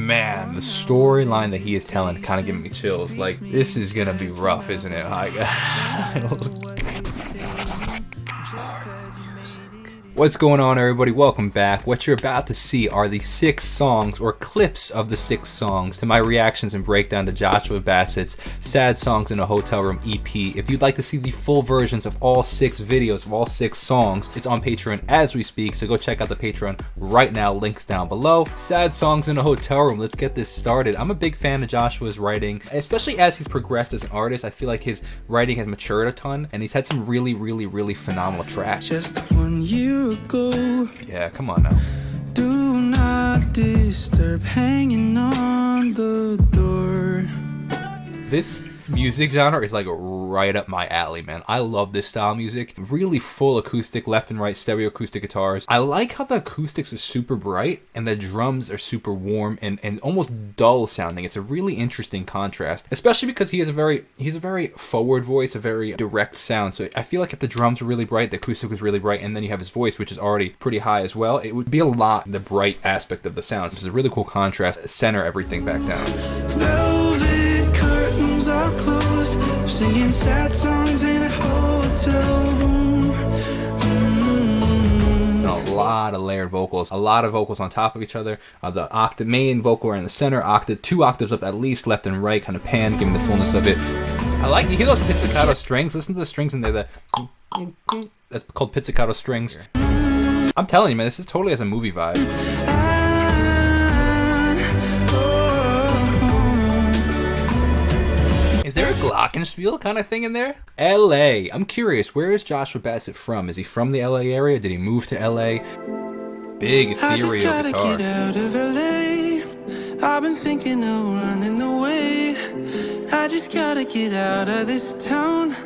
man, the storyline that he is telling kind of giving me chills. Like, this is gonna be rough, isn't it? What's going on, everybody? Welcome back. What you're about to see are the 6 songs or clips of the 6 songs to my reactions and breakdown to Joshua Bassett's Sad Songs in a Hotel Room EP. If you'd like to see the full versions of all 6 videos of all 6 songs, it's on Patreon as we speak, so go check out the Patreon right now. Links down below. Sad Songs in a Hotel Room. Let's get this started. I'm a big fan of Joshua's writing, especially as he's progressed as an artist. I feel like his writing has matured a ton, and he's had some really phenomenal tracks. Just 1 year ago. Yeah, come on now. Do not disturb, hanging on the door. This music genre is like right up my alley, man. I love this style of music. Really full acoustic, left and right stereo acoustic guitars. I like how the acoustics are super bright and the drums are super warm and almost dull sounding. It's a really interesting contrast, especially because he's a very forward voice, a very direct sound. So I feel like if the drums were really bright, the acoustic was really bright, and then you have his voice, which is already pretty high as well, it would be a lot the bright aspect of the sound. So it's a really cool contrast. Center everything back down. Velvet curtains are closed. I'm singing sad songs in a hotel room. A lot of layered vocals, a lot of vocals on top of each other. The octave, main vocal are in the center, octave, 2 octaves up at least, left and right, kind of pan, giving the fullness of it. I like, you hear those pizzicato strings? Listen to the strings in there. That's called pizzicato strings. I'm telling you, man, this is totally has a movie vibe. Is there a glockenspiel kind of thing in there? LA. I'm curious, where is Joshua Bassett from? Is he from the LA area? Did he move to LA? Big ethereal I just gotta guitar. get out of LA. I've been thinking of running away. I just gotta get out of this town.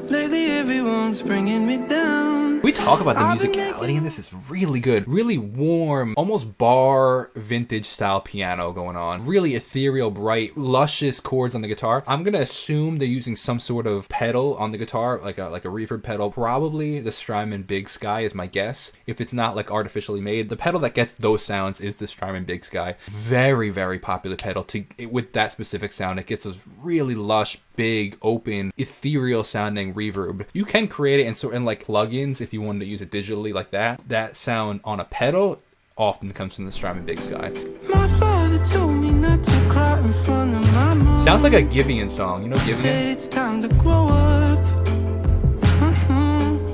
Lately everyone's bringing me down. We talk about the musicality, and this is really good. Really warm, almost bar vintage style piano going on. Really ethereal, bright, luscious chords on the guitar. I'm gonna assume they're using some sort of pedal on the guitar, like a reverb pedal. Probably the Strymon Big Sky is my guess. If it's not like artificially made, the pedal that gets those sounds is the Strymon Big Sky. Very popular pedal with that specific sound. It gets those really lush, big, open, ethereal sounding reverb. You can create it in like plugins if you wanted to use it digitally like that. That sound on a pedal often comes from the Strymon Big Sky. My father told me not to cry in front of my mom. Sounds like a Giveon song, you know Giveon? Said it's time to grow up.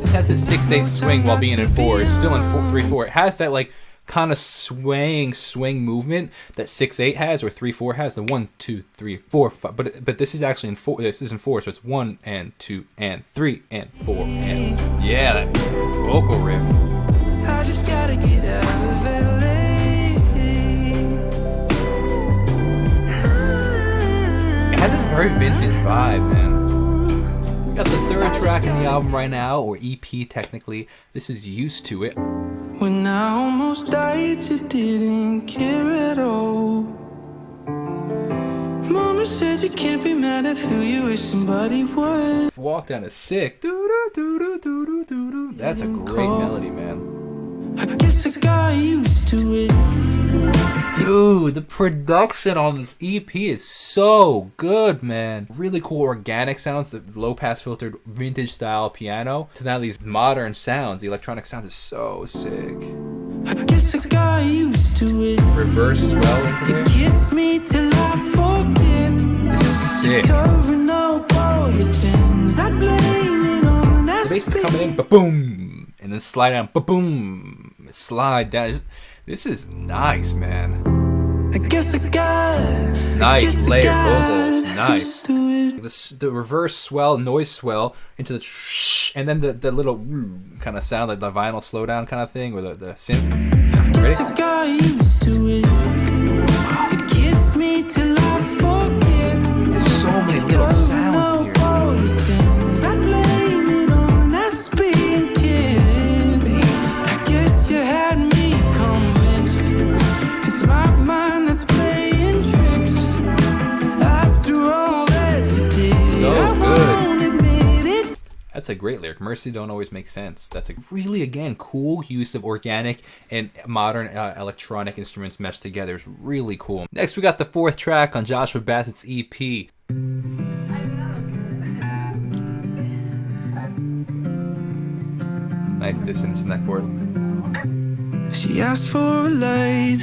This has a 6/8 swing while being in 4. It's still in 3/4. It has that like kind of swing movement that 6/8 has or 3/4 has. The 1, 2, 3, 4, 5. But this is actually in 4. This is in 4, so it's 1 and 2 and 3 and 4 and yeah, that vocal riff. I just gotta get out of LA. It has a very vintage vibe, man. We got the 3rd track in the album right now, or EP technically. This is Used to It. When I almost died, you didn't care at all. Mama said you can't be mad at who you wish somebody was. Walk Down is sick. That's a great melody, man. I guess I got used to it. Dude, the production on this EP is so good, man. Really cool organic sounds, the low pass filtered vintage style piano to now these modern sounds. The electronic sound is so sick. I guess I got used to it. Reverse swell into there. Kiss me till I forget. This is sick. Covering up all your sins. I blame it on that. The bass is coming in, ba-boom, and then slide down, ba-boom, slide down. This is nice, man. I guess I got nice layered vocals, used to nice. The reverse swell, noise swell into the and then the little kind of sound, like the vinyl slowdown kind of thing, or the synth. I guess I got used to it. You kiss me till I forget. There's so many little sounds in here. I blame it on us being kids. I guess you had me convinced. It's my mind that's playing tricks. After all that you did, So good. That's a great lyric. Mercy don't always make sense. That's a really, again, cool use of organic and modern electronic instruments meshed together. It's really cool. Next, we got the 4th track on Joshua Bassett's EP. Nice dissonance in that chord. She asked for a light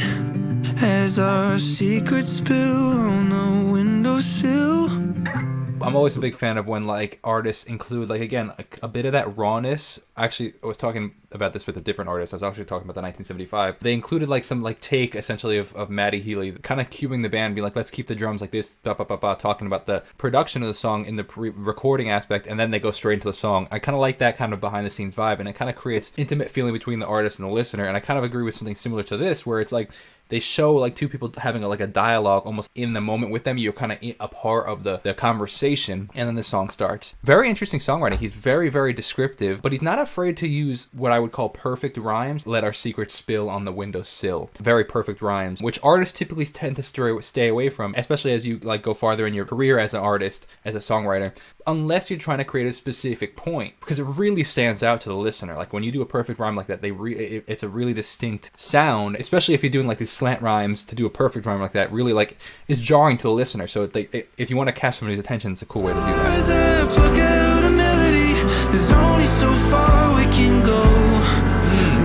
as our secrets spill on the windowsill. I'm always a big fan of when like artists include like, again, a bit of that rawness. Actually, I was talking about this with a different artist. I was actually talking about the 1975. They included like some like take essentially of Matty Healy kind of cueing the band, being like, let's keep the drums like this, talking about the production of the song in the recording aspect, and then they go straight into the song. I kind of like that kind of behind the scenes vibe, and it kind of creates intimate feeling between the artist and the listener. And I kind of agree with something similar to this, where it's like they show like two people having a dialogue almost in the moment with them. You're kind of a part of the conversation, and then the song starts. Very interesting songwriting. He's very, very descriptive, but he's not afraid to use what I would call perfect rhymes. Let our secrets spill on the windowsill. Very perfect rhymes, which artists typically tend to stay away from, especially as you like go farther in your career as an artist, as a songwriter, unless you're trying to create a specific point, because it really stands out to the listener. Like when you do a perfect rhyme like that, it's a really distinct sound, especially if you're doing like these slant rhymes. To do a perfect rhyme like that really like is jarring to the listener. So if you want to catch somebody's attention, it's a cool way to do that. Plug out a melody. There's only so far we can go.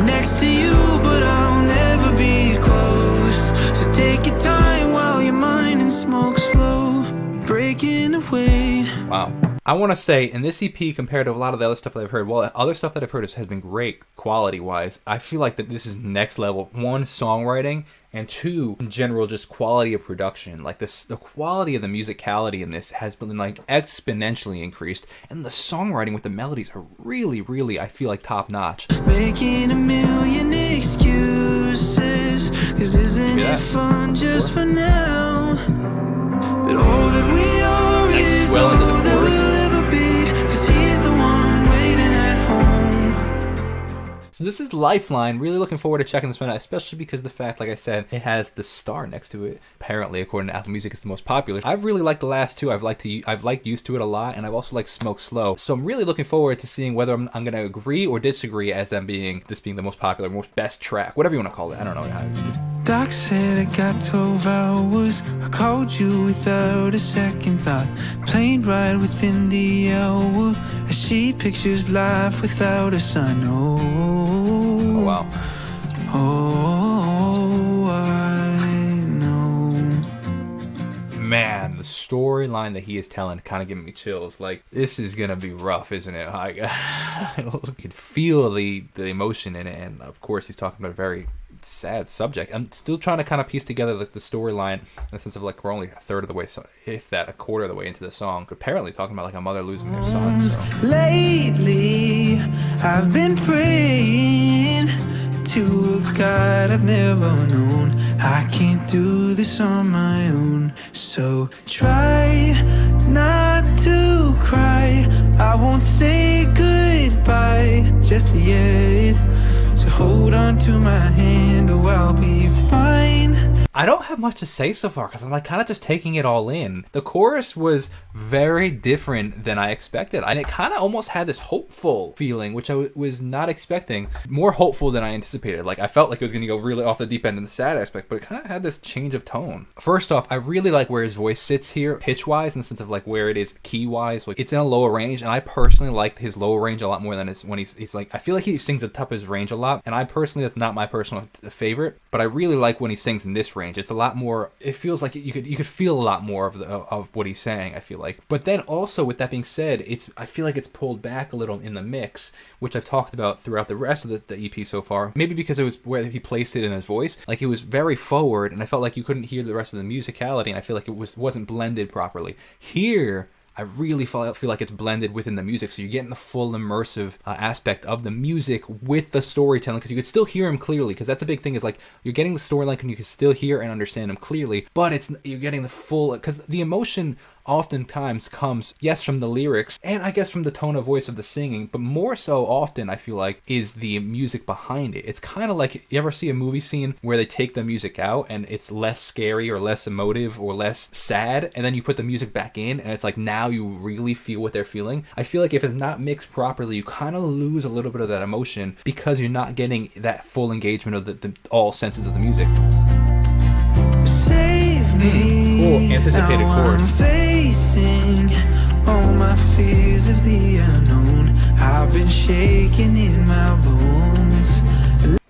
Next to you, but I'll never be close. So take your time while your mind and smoke slow, breaking away. Wow. I want to say, in this EP, compared to a lot of the other stuff that I've heard, well, other stuff that I've heard has been great quality-wise. I feel like that this is next level. 1, songwriting, and 2, in general, just quality of production. Like the quality of the musicality in this has been like exponentially increased, and the songwriting with the melodies are really, really, I feel like top-notch. Making a million excuses, 'cause isn't it fun just for now? But all that we are is swell all into the that chorus. we'll ever be, 'cause he's the one waiting at home. So this is Lifeline. Really looking forward to checking this one out, especially because the fact, like I said, it has the star next to it. Apparently, according to Apple Music, it's the most popular. I've really liked the last two. I've liked Used to It a lot, and I've also liked Smoke Slow. So I'm really looking forward to seeing whether I'm going to agree or disagree as this being the most popular, most best track, whatever you want to call it. I don't know. Doc said I got 12 hours. I called you without a second thought. Plane ride within the hour. As she pictures life without a sun. Oh, wow. Oh, I know. Man, the storyline that he is telling kind of giving me chills. Like, this is gonna be rough, isn't it? You can feel the emotion in it, and of course he's talking about a very sad subject. I'm still trying to kind of piece together like the storyline in the sense of like we're only a third of the way, so if that, a quarter of the way into the song. Apparently talking about like a mother losing their son. So. Lately, I've been praying to a God I've never known. I can't do this on my own, so try not to cry. I won't say goodbye just yet. So hold on to my hand, or I'll be fine. I don't have much to say so far because I'm like kind of just taking it all in. The chorus was very different than I expected, and it kind of almost had this hopeful feeling, which I was not expecting. More hopeful than I anticipated. Like I felt like it was going to go really off the deep end in the sad aspect, but it kind of had this change of tone. First off, I really like where his voice sits here, pitch-wise, in the sense of like where it is key-wise. Like it's in a lower range, and I personally like his lower range a lot more than when he's like, I feel like he sings at the top of his range a lot, and I personally, that's not my personal favorite, but I really like when he sings in this range. It's a lot more, it feels like you could feel a lot more of what he's saying, I feel like. But then also, with that being said, I feel like it's pulled back a little in the mix, which I've talked about throughout the rest of the EP so far. Maybe because it was where he placed it in his voice. Like it was very forward, and I felt like you couldn't hear the rest of the musicality, and I feel like it wasn't blended properly. Here, I really feel like it's blended within the music, so you're getting the full immersive aspect of the music with the storytelling, because you could still hear him clearly, because that's a big thing, is like you're getting the storyline and you can still hear and understand him clearly, but you're getting the full, because the emotion oftentimes comes, yes, from the lyrics and I guess from the tone of voice of the singing, but more so often I feel like is the music behind it. It's kind of like, you ever see a movie scene where they take the music out and it's less scary or less emotive or less sad, and then you put the music back in and it's like now you really feel what they're feeling? I feel like if it's not mixed properly, you kind of lose a little bit of that emotion because you're not getting that full engagement of the all senses of the music. Save me. Cool, anticipated now chord. I'm facing all my fears of the unknown. I've been shaking in my bones.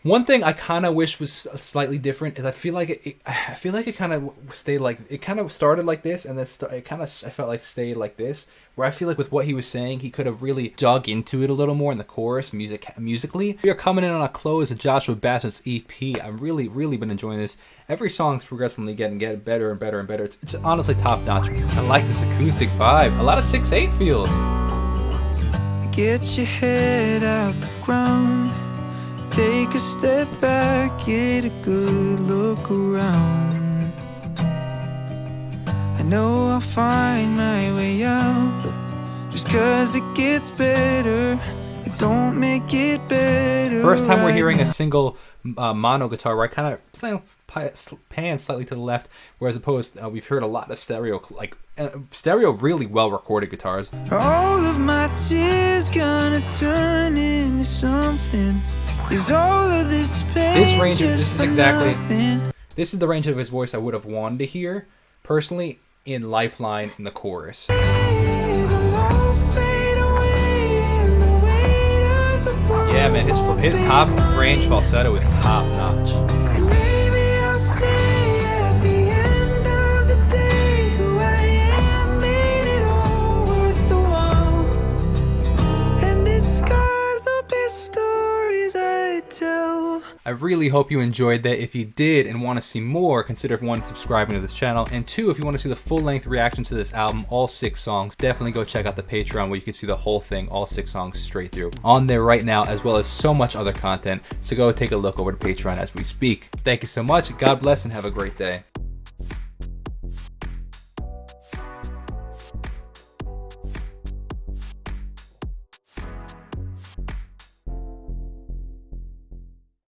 One thing I kind of wish was slightly different is I feel like it kind of stayed like, it kind of started like this and then it kind of, I felt like stayed like this, where I feel like with what he was saying he could have really dug into it a little more in the chorus musically. We are coming in on a close of Joshua Bassett's EP. I've really been enjoying this. Every song's progressively getting better and better and better. It's honestly top notch. I like this acoustic vibe. A lot of 6/8 feels. Get your head out the ground. Take a step back, get a good look around. I know I'll find my way out, but just cause it gets better, it don't make it better. First time we're right hearing now. a single mono guitar where I kind of pan slightly to the left, whereas opposed we've heard a lot of stereo, like stereo really well recorded guitars. All of my tears gonna turn into something. Is all of this pain This range of, just this is exactly, nothing? this is the range of his voice I would have wanted to hear personally in Lifeline in the chorus. It'll all fade away in the weight of the world. Yeah, man, his top range falsetto is top notch. And maybe I'll say at the end of the day who I am made it all worth the while. And these scars will be stories I tell. I really hope you enjoyed that. If you did and want to see more, consider, one, subscribing to this channel, and two, if you want to see the full-length reaction to this album, all 6 songs, definitely go check out the Patreon where you can see the whole thing, all 6 songs straight through, on there right now, as well as so much other content. So go take a look over to Patreon as we speak. Thank you so much, God bless, and have a great day.